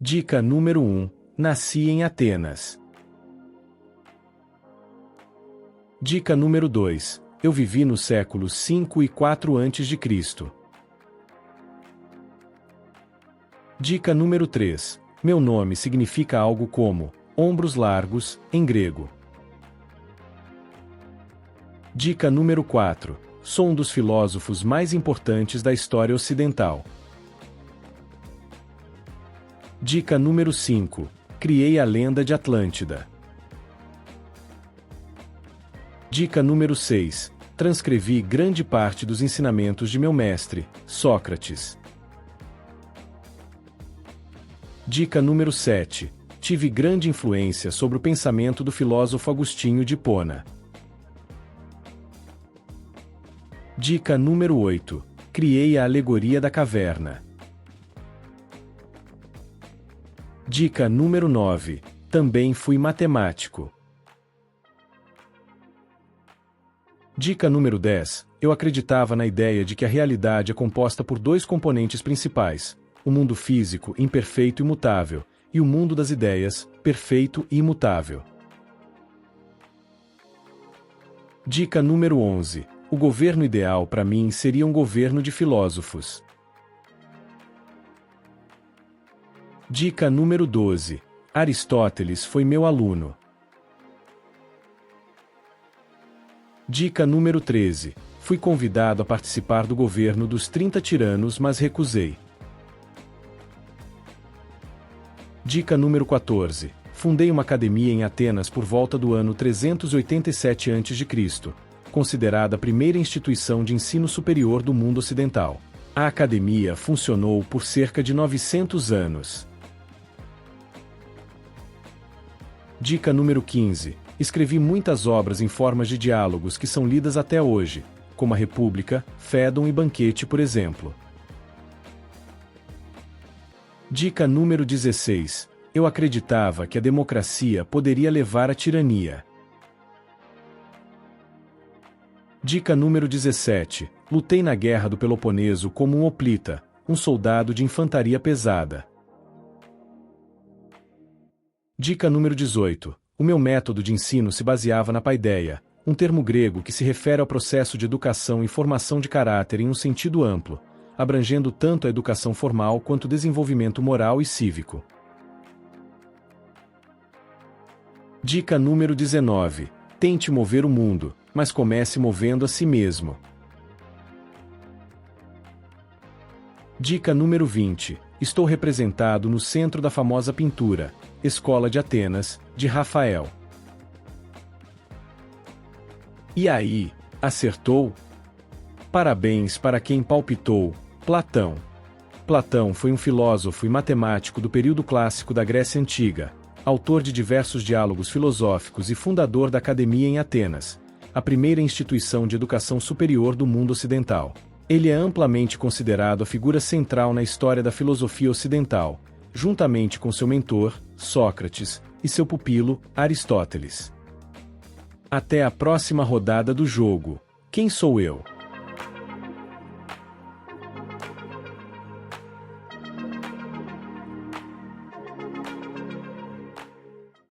Dica número 1. Nasci em Atenas. Dica número 2. Eu vivi nos séculos 5 e 4 a.C. Dica número 3. Meu nome significa algo como ombros largos, em grego. Dica número 4. Sou um dos filósofos mais importantes da história ocidental. Dica número 5. Criei a lenda de Atlântida. Dica número 6. Transcrevi grande parte dos ensinamentos de meu mestre, Sócrates. Dica número 7. Tive grande influência sobre o pensamento do filósofo Agostinho de Hipona. Dica número 8. Criei a alegoria da caverna. Dica número 9. Também fui matemático. Dica número 10. Eu acreditava na ideia de que a realidade é composta por dois componentes principais: o mundo físico, imperfeito e mutável, e o mundo das ideias, perfeito e imutável. Dica número 11. O governo ideal para mim seria um governo de filósofos. Dica número 12. Aristóteles foi meu aluno. Dica número 13. Fui convidado a participar do governo dos 30 tiranos, mas recusei. Dica número 14. Fundei uma academia em Atenas por volta do ano 387 a.C., considerada a primeira instituição de ensino superior do mundo ocidental. A academia funcionou por cerca de 900 anos. Dica número 15. Escrevi muitas obras em formas de diálogos que são lidas até hoje, como a República, Fédon e Banquete, por exemplo. Dica número 16. Eu acreditava que a democracia poderia levar à tirania. Dica número 17. Lutei na Guerra do Peloponeso como um hoplita, um soldado de infantaria pesada. Dica número 18. O meu método de ensino se baseava na paideia, um termo grego que se refere ao processo de educação e formação de caráter em um sentido amplo, abrangendo tanto a educação formal quanto o desenvolvimento moral e cívico. Dica número 19. Tente mover o mundo, mas comece movendo a si mesmo. Dica número 20. Estou representado no centro da famosa pintura, Escola de Atenas, de Rafael. E aí, acertou? Parabéns para quem palpitou, Platão. Platão foi um filósofo e matemático do período clássico da Grécia Antiga, autor de diversos diálogos filosóficos e fundador da Academia em Atenas, a primeira instituição de educação superior do mundo ocidental. Ele é amplamente considerado a figura central na história da filosofia ocidental, juntamente com seu mentor, Sócrates, e seu pupilo, Aristóteles. Até a próxima rodada do jogo. Quem sou eu?